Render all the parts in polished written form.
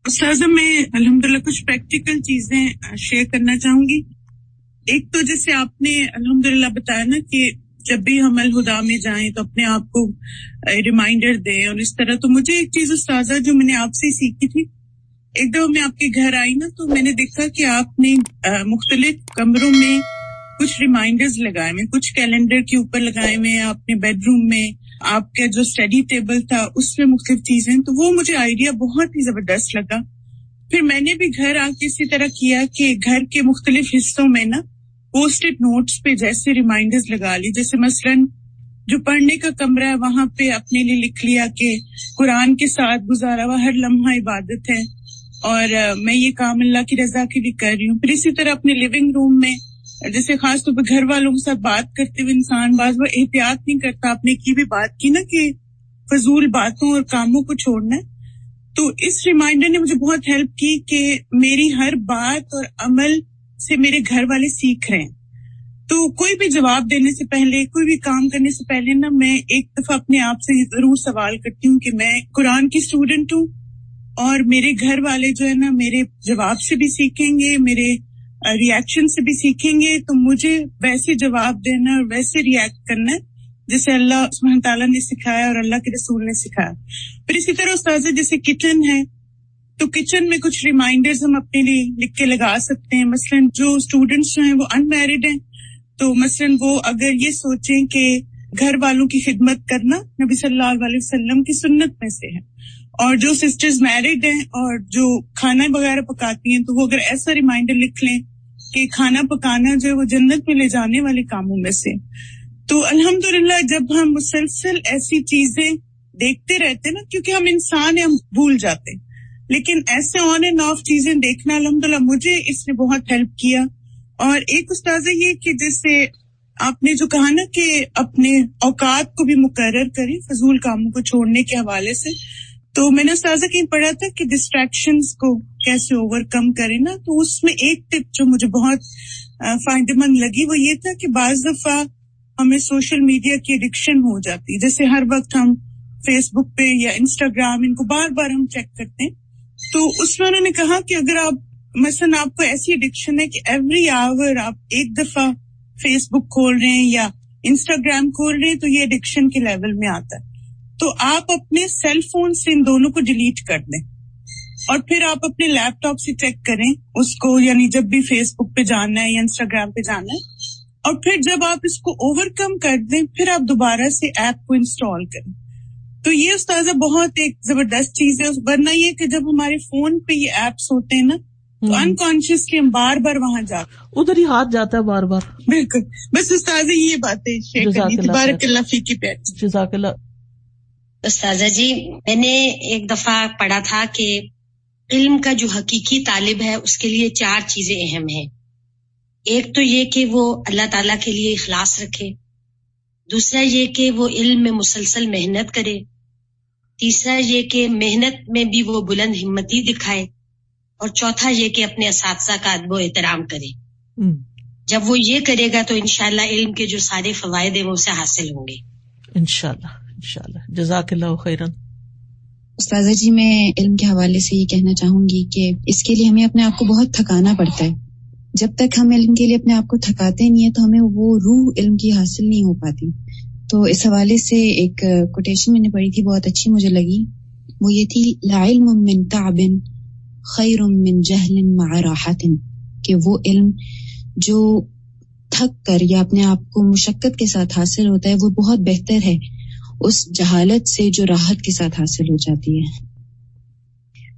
استاذہ میں الحمدللہ کچھ پریکٹیکل چیزیں شیئر کرنا چاہوں گی. ایک تو جیسے آپ نے الحمدللہ بتایا نا کہ جب بھی ہم الہدا میں جائیں تو اپنے آپ کو ریمائنڈر دیں اور اس طرح. تو مجھے ایک چیز استاذہ جو میں نے آپ سے سیکھی تھی، ایک دفعہ میں آپ کے گھر آئی نا تو میں نے دیکھا کہ آپ نے مختلف کمروں میں کچھ ریمائنڈرز لگائے ہوئے، کچھ کیلنڈر کے اوپر لگائے ہوئے ہیں، اپنے بیڈ روم میں آپ کا جو اسٹڈی ٹیبل تھا اس میں مختلف چیزیں. تو وہ مجھے آئیڈیا بہت ہی زبردست لگا. پھر میں نے بھی گھر آ کے اسی طرح کیا کہ گھر کے مختلف حصوں میں نا پوسٹ اٹ نوٹس پہ جیسے ریمائنڈرز لگا لی. جیسے مثلاً جو پڑھنے کا کمرہ ہے وہاں پہ اپنے لیے لکھ لیا کہ قرآن کے ساتھ گزارا ہوا ہر لمحہ عبادت ہے اور میں یہ کام اللہ کی رضا کے لیے کر رہی ہوں. پھر اسی طرح اپنے لیونگ روم میں جیسے خاص طور پہ گھر والوں کے ساتھ بات کرتے ہوئے انسان بعض وہ احتیاط نہیں کرتا. آپ نے کی بھی بات کی نا کہ فضول باتوں اور کاموں کو چھوڑنا ہے. تو اس ریمائنڈر نے مجھے بہت ہیلپ کی کہ میری ہر بات اور عمل سے میرے گھر والے سیکھ رہے ہیں. تو کوئی بھی جواب دینے سے پہلے، کوئی بھی کام کرنے سے پہلے نا میں ایک دفعہ اپنے آپ سے ضرور سوال کرتی ہوں کہ میں قرآن کی اسٹوڈنٹ ہوں اور میرے گھر والے جو ہے نا میرے جواب سے بھی سیکھیں گے، میرے ریئیکشن سے بھی سیکھیں گے. تو مجھے ویسے جواب دینا اور ویسے ریئیکٹ کرنا ہے جیسے اللہ سبحانہ تعالیٰ نے سکھایا اور اللہ کے رسول نے سکھایا. پھر اسی طرح استاذہ جیسے کچن ہے تو کچن میں کچھ ریمائنڈرز ہم اپنے لیے لکھ کے لگا سکتے ہیں. مثلاً جو اسٹوڈنٹس جو ہیں وہ ان میرڈ ہیں تو مثلاً وہ اگر یہ سوچیں کہ گھر والوں کی خدمت کرنا نبی صلی اللہ علیہ وسلم کی سنت میں سے ہے، اور جو سسٹرز میرڈ ہیں اور جو کھانا وغیرہ پکاتی ہیں تو وہ اگر ایسا ریمائنڈر لکھ لیں کہ کھانا پکانا جو ہے وہ جنت میں لے جانے والے کاموں میں سے. تو الحمدللہ جب ہم مسلسل ایسی چیزیں دیکھتے رہتے نا، کیونکہ ہم انسان ہیں، ہم بھول جاتے، لیکن ایسے آن اینڈ آف چیزیں دیکھنا الحمدللہ مجھے اس نے بہت ہیلپ کیا. اور ایک استاذہ یہ کہ جیسے آپ نے جو کہا نا کہ اپنے اوقات کو بھی مقرر کریں فضول کاموں کو چھوڑنے کے حوالے سے، تو میں نے استاذہ کہیں پڑھا تھا کہ ڈسٹریکشنز کو کیسے اوور کم کریں نا. تو اس میں ایک ٹپ جو مجھے بہت فائدہ مند لگی وہ یہ تھا کہ بعض دفعہ ہمیں سوشل میڈیا کی ایڈکشن ہو جاتی، جیسے ہر وقت ہم فیس بک پہ یا انسٹاگرام ان کو بار بار ہم چیک کرتے ہیں. تو اس میں انہوں نے کہا کہ اگر آپ مثلاً آپ کو ایسی ایڈکشن ہے کہ ایوری آور آپ ایک دفعہ فیس بک کھول رہے ہیں یا انسٹاگرام کھول رہے ہیں تو یہ ایڈکشن کے لیول میں آتا ہے. تو آپ اپنے سیل فون سے ان دونوں کو ڈیلیٹ کر دیں اور پھر آپ اپنے لیپ ٹاپ سے چیک کریں اس کو، یعنی جب بھی فیس بک پہ جانا ہے یا انسٹاگرام پہ جانا ہے، اور پھر جب آپ اس کو اوور کم کر دیں پھر آپ دوبارہ سے ایپ کو انسٹال کریں. تو یہ استاذہ بہت ایک زبردست چیز ہے. ورنہ یہ کہ جب ہمارے فون پہ یہ ایپس ہوتے ہیں نا تو انکانشیسلی ہم بار بار وہاں جاتے، ادھر ہی ہاتھ جاتا ہے بار بار. بالکل. بس استاذہ یہ باتیں شیئر کرنی تھی. بارک اللہ فیک کی پیاری. جزاک اللہ. استاذہ جی میں نے ایک دفعہ پڑھا تھا کہ علم کا جو حقیقی طالب ہے اس کے لیے 4 چیزیں اہم ہیں. ایک تو یہ کہ وہ اللہ تعالیٰ کے لیے اخلاص رکھے، دوسرا یہ کہ وہ علم میں مسلسل محنت کرے، تیسرا یہ کہ محنت میں بھی وہ بلند ہمتی دکھائے، اور چوتھا یہ کہ اپنے اساتذہ کا ادب و احترام کرے. جب وہ یہ کرے گا تو انشاءاللہ علم کے جو سارے فوائد ہیں وہ اسے حاصل ہوں گے انشاءاللہ. جزاک اللہ خیرن. استاذہ جی میں علم کے حوالے سے یہ کہنا چاہوں گی کہ اس کے لیے ہمیں اپنے آپ کو بہت تھکانا پڑتا ہے. جب تک ہم علم کے لیے اپنے آپ کو تھکاتے نہیں ہیں تو ہمیں وہ روح علم کی حاصل نہیں ہو پاتی. تو اس حوالے سے ایک کوٹیشن میں نے پڑھی تھی، بہت اچھی مجھے لگی. وہ یہ تھی، لا علم من تعب خیر من جہل مع راحت، کہ وہ علم جو تھک کر یا اپنے آپ کو مشقت کے ساتھ حاصل ہوتا ہے وہ بہت بہتر ہے اس جہالت سے جو راحت کے ساتھ حاصل ہو جاتی ہے.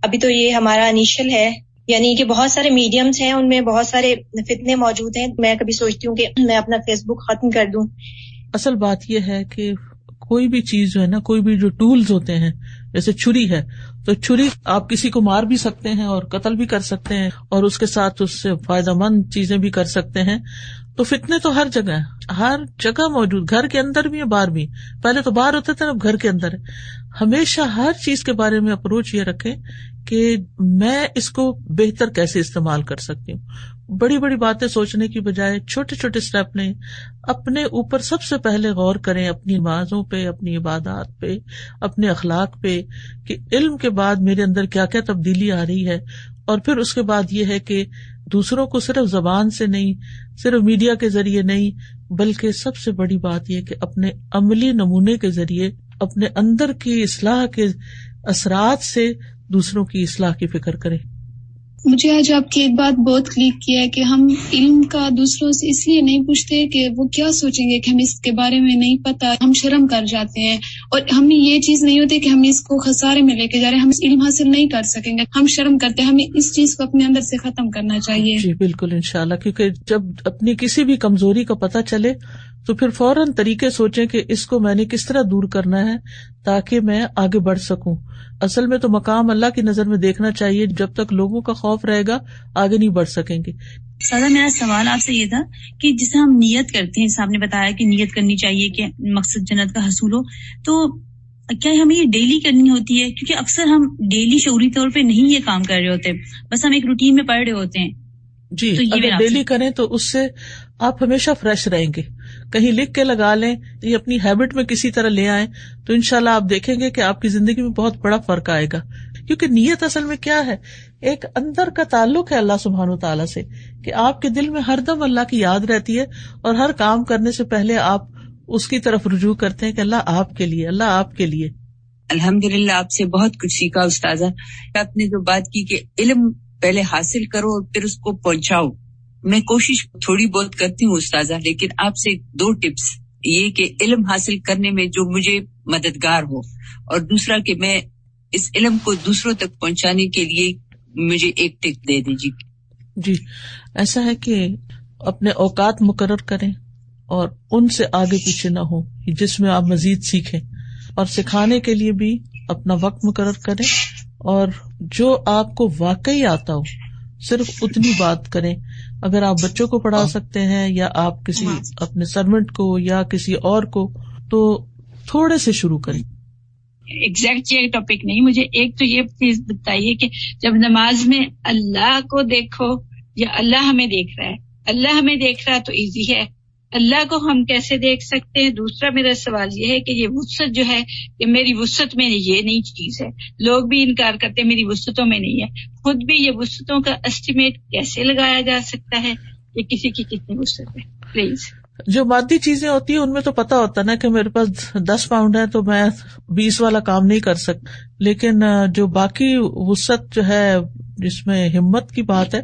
ابھی تو یہ ہمارا انیشل ہے، یعنی کہ بہت سارے میڈیمز ہیں، ان میں بہت سارے فتنے موجود ہیں. میں کبھی سوچتی ہوں کہ میں اپنا فیس بک ختم کر دوں. اصل بات یہ ہے کہ کوئی بھی چیز جو ہے نا، کوئی بھی جو ٹولز ہوتے ہیں، جیسے چھری ہے تو چھری آپ کسی کو مار بھی سکتے ہیں اور قتل بھی کر سکتے ہیں، اور اس کے ساتھ اس سے فائدہ مند چیزیں بھی کر سکتے ہیں. تو فتنے تو ہر جگہ موجود، گھر کے اندر بھی ہے باہر بھی. پہلے تو باہر ہوتے تھے، اب گھر کے اندر ہے. ہمیشہ ہر چیز کے بارے میں اپروچ یہ رکھیں کہ میں اس کو بہتر کیسے استعمال کر سکتی ہوں. بڑی بڑی باتیں سوچنے کی بجائے چھوٹے چھوٹے سٹیپ لیں. اپنے اوپر سب سے پہلے غور کریں، اپنی نمازوں پہ، اپنی عبادات پہ، اپنے اخلاق پہ، کہ علم کے بعد میرے اندر کیا کیا تبدیلی آ رہی ہے. اور پھر اس کے بعد یہ ہے کہ دوسروں کو صرف زبان سے نہیں، صرف میڈیا کے ذریعے نہیں، بلکہ سب سے بڑی بات یہ کہ اپنے عملی نمونے کے ذریعے اپنے اندر کی اصلاح کے اثرات سے دوسروں کی اصلاح کی فکر کریں. مجھے آج آپ کی ایک بات بہت کلک کیا ہے کہ ہم علم کا دوسروں سے اس لیے نہیں پوچھتے کہ وہ کیا سوچیں گے کہ ہمیں اس کے بارے میں نہیں پتا، ہم شرم کر جاتے ہیں. اور ہمیں یہ چیز نہیں ہوتی کہ ہم اس کو خسارے میں لے کے جا رہے ہیں، ہم علم حاصل نہیں کر سکیں گے، ہم شرم کرتے ہیں. ہمیں اس چیز کو اپنے اندر سے ختم کرنا چاہیے. جی بالکل، انشاءاللہ. کیونکہ جب اپنی کسی بھی کمزوری کا پتہ چلے تو پھر فوراً طریقے سوچیں کہ اس کو میں نے کس طرح دور کرنا ہے تاکہ میں آگے بڑھ سکوں. اصل میں تو مقام اللہ کی نظر میں دیکھنا چاہیے. جب تک لوگوں کا خوف رہے گا آگے نہیں بڑھ سکیں گے. سادہ میرا سوال آپ سے یہ تھا کہ جسے ہم نیت کرتے ہیں، صاحب نے بتایا کہ نیت کرنی چاہیے کہ مقصد جنت کا حصول ہو، تو کیا ہمیں یہ ڈیلی کرنی ہوتی ہے؟ کیونکہ اکثر ہم ڈیلی شعوری طور پہ نہیں یہ کام کر رہے ہوتے، بس ہم ایک روٹین میں پڑھ رہے ہوتے ہیں. جی اگر ڈیلی کریں تو اس سے آپ ہمیشہ فریش رہیں گے. کہیں لکھ کے لگا لیں، یہ اپنی ہیبٹ میں کسی طرح لے آئیں تو انشاءاللہ آپ دیکھیں گے کہ آپ کی زندگی میں بہت بڑا فرق آئے گا. کیونکہ نیت اصل میں کیا ہے؟ ایک اندر کا تعلق ہے اللہ سبحانہ وتعالیٰ سے، کہ آپ کے دل میں ہر دم اللہ کی یاد رہتی ہے اور ہر کام کرنے سے پہلے آپ اس کی طرف رجوع کرتے ہیں کہ اللہ آپ کے لیے، اللہ آپ کے لیے. الحمدللہ آپ سے بہت کچھ سیکھا استاذہ. آپ نے جو بات کی کہ علم پہلے حاصل کرو اور پھر اس کو پہنچاؤ، میں کوشش تھوڑی بہت کرتی ہوں استاذہ، لیکن آپ سے 2 ٹپس یہ کہ علم حاصل کرنے میں جو مجھے مددگار ہو، اور دوسرا کہ میں اس علم کو دوسروں تک پہنچانے کے لیے مجھے ایک ٹپ دے دیجیے. جی ایسا ہے کہ اپنے اوقات مقرر کریں اور ان سے آگے پیچھے نہ ہو جس میں آپ مزید سیکھیں، اور سکھانے کے لیے بھی اپنا وقت مقرر کریں، اور جو آپ کو واقعی آتا ہو صرف اتنی بات کریں. اگر آپ بچوں کو پڑھا سکتے ہیں یا آپ کسی اپنے سرونٹ کو یا کسی اور کو، تو تھوڑے سے شروع کریں. ایگزیکٹ یہ ٹاپک نہیں، مجھے ایک تو یہ چیز بتائیے کہ جب نماز میں اللہ کو دیکھو یا اللہ ہمیں دیکھ رہا ہے؟ اللہ ہمیں دیکھ رہا ہے تو ایزی ہے، اللہ کو ہم کیسے دیکھ سکتے ہیں؟ دوسرا میرا سوال یہ ہے کہ یہ وسعت جو ہے کہ میری وسعت میں یہ نئی چیز ہے، لوگ بھی انکار کرتے ہیں میری وسعتوں میں نہیں ہے، خود بھی یہ وسعتوں کا اسٹیمیٹ کیسے لگایا جا سکتا ہے کہ کسی کی کتنی وسعت ہے؟ پلیز. جو مادی چیزیں ہوتی ہیں ان میں تو پتا ہوتا نا کہ میرے پاس 10 پاؤنڈ ہے تو میں 20 والا کام نہیں کر سکتا، لیکن جو باقی وسعت جو ہے جس میں ہمت کی بات ہے،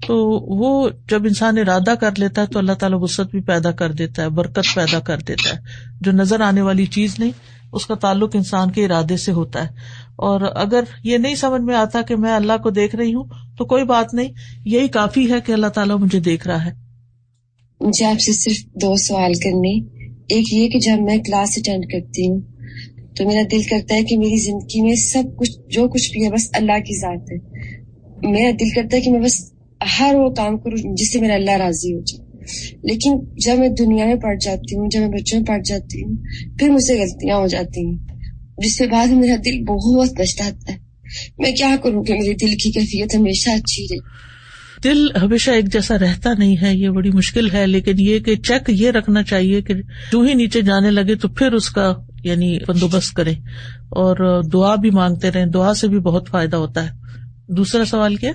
تو وہ جب انسان ارادہ کر لیتا ہے تو اللہ تعالیٰ وسعت بھی پیدا کر دیتا ہے، برکت پیدا کر دیتا ہے. جو نظر آنے والی چیز نہیں، اس کا تعلق انسان کے ارادے سے ہوتا ہے. اور اگر یہ نہیں سمجھ میں آتا کہ میں اللہ کو دیکھ رہی ہوں تو کوئی بات نہیں، یہی کافی ہے کہ اللہ تعالیٰ مجھے دیکھ رہا ہے. مجھے آپ سے صرف 2 سوال کرنے. ایک یہ کہ جب میں کلاس اٹینڈ کرتی ہوں تو میرا دل کرتا ہے کہ میری زندگی میں سب کچھ جو کچھ بھی ہے بس اللہ کی ذات ہے. میرا دل کرتا ہے کہ میں بس ہر وہ کام کروں جس سے میرا اللہ راضی ہو جائے. لیکن جب میں دنیا میں پڑ جاتی ہوں، جب میں بچوں میں پڑ جاتی ہوں، پھر مجھ سے غلطیاں ہو جاتی ہیں جس کے بعد میرا دل بہت پچھتاتا ہے. میں کیا کروں کہ میرے دل کی کیفیت ہمیشہ اچھی رہے؟ دل ہمیشہ ایک جیسا رہتا نہیں ہے، یہ بڑی مشکل ہے. لیکن یہ کہ چیک یہ رکھنا چاہیے کہ جو ہی نیچے جانے لگے تو پھر اس کا یعنی بندوبست کریں، اور دعا بھی مانگتے رہیں. دعا سے بھی بہت فائدہ ہوتا ہے. دوسرا سوال کیا؟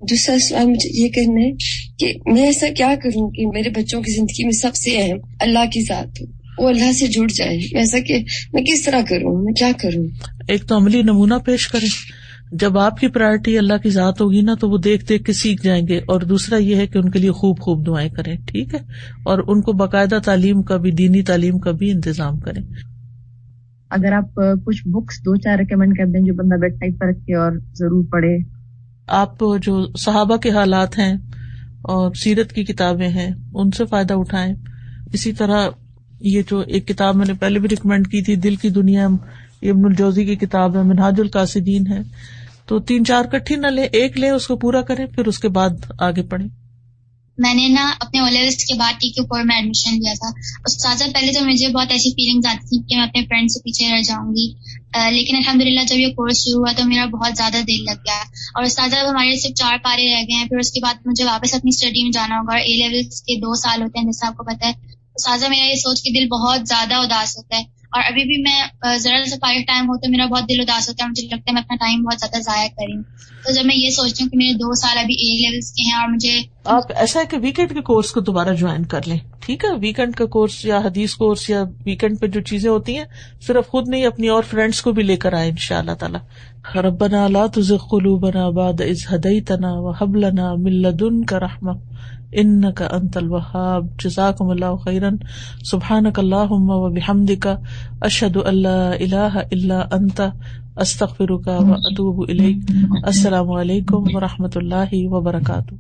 دوسرا سوال مجھے یہ کرنا ہے کہ میں ایسا کیا کروں کہ میرے بچوں کی زندگی میں سب سے اہم اللہ کی ذات ہو، وہ اللہ سے جڑ جائے. ایسا کہ میں کس طرح کروں، میں کیا کروں؟ ایک تو عملی نمونہ پیش کریں. جب آپ کی پرائرٹی اللہ کی ذات ہوگی نا تو وہ دیکھ دیکھ کے سیکھ جائیں گے. اور دوسرا یہ ہے کہ ان کے لیے خوب خوب دعائیں کریں، ٹھیک ہے، اور ان کو باقاعدہ تعلیم کا بھی، دینی تعلیم کا بھی انتظام کریں. اگر آپ کچھ بکس 2-4 ریکمینڈ کر دیں جو بندہ بیڈ ٹائپ پر رکھے اور ضرور پڑھے. آپ جو صحابہ کے حالات ہیں اور سیرت کی کتابیں ہیں ان سے فائدہ اٹھائیں. اسی طرح یہ جو ایک کتاب میں نے پہلے بھی ریکمینڈ کی تھی، دل کی دنیا، ابن الجوزی کی کتاب ہے، منہاج القاصدین ہے، تو 3-4 کٹھی نہ لیں، ایک لیں، اس کو پورا کریں، پھر اس کے بعد آگے پڑھیں. میں نے نا اپنے او لیولس کے بعد ٹی کے کور میں ایڈمیشن لیا تھا. استاذہ پہلے تو مجھے بہت ایسی فیلنگز آتی تھیں کہ میں اپنے فرینڈ سے پیچھے رہ جاؤں گی, لیکن الحمدللہ جب یہ کورس شروع ہوا تو میرا بہت زیادہ دل لگ گیا. اور استاذہ اب ہمارے صرف 4 پارے رہ گئے ہیں, پھر اس کے بعد مجھے واپس اپنی اسٹڈی میں جانا ہوگا, اور اے لیولس کے 2 سال ہوتے ہیں جیسا آپ کو پتہ ہے. استاذہ میرا یہ سوچ کے دل بہت زیادہ اداس ہوتا ہے, اور ابھی بھی میں ذرا سا فارغ ٹائم ہو تو میرا بہت دل اداس ہوتا ہے, مجھے لگتا ہے میں اپنا ٹائم بہت زیادہ ضائع کری. تو جب میں یہ سوچتی ہوں کہ میرے 2 سال ابھی اے لیولس کے ہیں, اور مجھے آپ ایسا ہے کہ ویکینڈ کے کورس کو دوبارہ جوائن کر لیں, ٹھیک ہے, ویکینڈ کا کورس یا حدیث کورس یا ویکینڈ پہ جو چیزیں ہوتی ہیں صرف خود نہیں اپنی اور فرینڈس کو بھی لے کر آئے انشاءاللہ تعالی. ربنا لا تزغ قلوبنا بعد اذ ہدیتنا وہب لنا من لدنک رحمہ انک انت الوہاب. جزاکم اللہ خیرا. سبحانک اللہم وبحمدک اشہد ان لا الہ الا انت استغفرک واتوب الیک. السلام علیکم ورحمۃ اللہ وبرکاتہ.